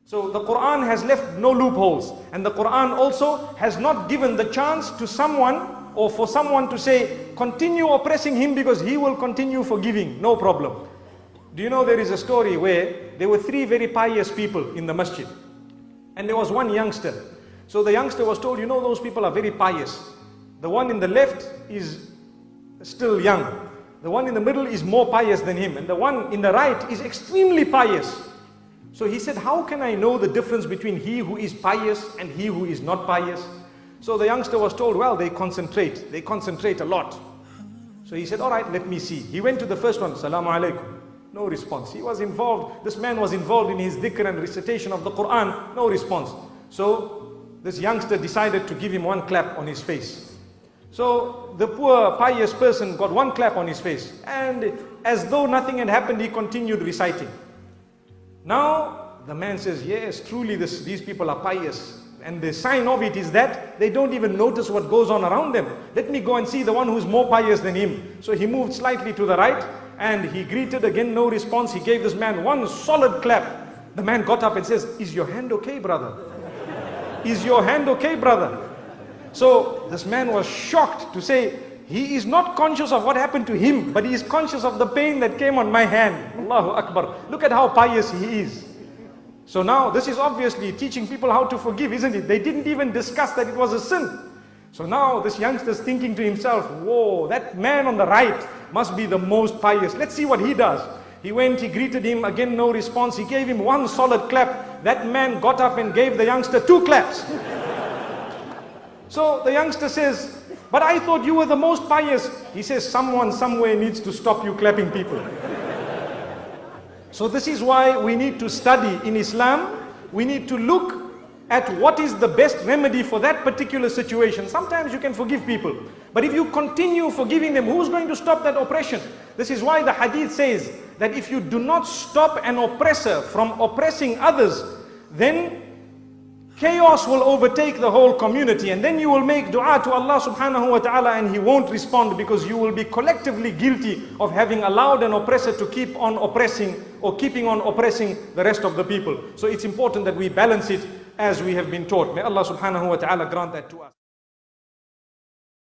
So the Quran has left no loopholes, and the Quran also has not given the chance to someone or for someone to say, continue oppressing him because he will continue forgiving, no problem. Do you know there is a story where there were three very pious people in the masjid, and there was one youngster. So the youngster was told, you know, those people are very pious. The one in the left is still young. The one in the middle is more pious than him, and the one in the right is extremely pious. So he said, how can I know the difference between he who is pious and he who is not pious? So the youngster was told, well, they concentrate a lot. So he said, all right, let me see. He went to the first one, Salamu alaikum. No response. He was involved, this man was involved in his dhikr and recitation of the Quran, no response. So this youngster decided to give him one clap on his face. So the poor pious person got one clap on his face, and as though nothing had happened, he continued reciting. Now the man says, yes, truly these people are pious, and the sign of it is that they don't even notice what goes on around them. Let me go and see the one who is more pious than him. So he moved slightly to the right, and he greeted again, no response. He gave this man one solid clap. The man got up and says, is your hand okay, brother? Is your hand okay, brother? So this man was shocked to say, he is not conscious of what happened to him, but he is conscious of the pain that came on my hand. Allahu Akbar. Look at how pious he is. So now this is obviously teaching people how to forgive, isn't it? They didn't even discuss that it was a sin. So now this youngster is thinking to himself, whoa, that man on the right must be the most pious. Let's see what he does. He went, he greeted him, again no response. He gave him one solid clap. That man got up and gave the youngster two claps. So the youngster says, but I thought you were the most pious. He says, someone somewhere needs to stop you clapping people. So this is why we need to study in Islam. We need to look at what is the best remedy for that particular situation. Sometimes you can forgive people, but if you continue forgiving them, who's going to stop that oppression? This is why the hadith says that if you do not stop an oppressor from oppressing others, then chaos will overtake the whole community, and then you will make dua to Allah subhanahu wa ta'ala and He won't respond, because you will be collectively guilty of having allowed an oppressor to keep on oppressing or keeping on oppressing the rest of the people. So it's important that we balance it as we have been taught. May Allah subhanahu wa ta'ala grant that to us.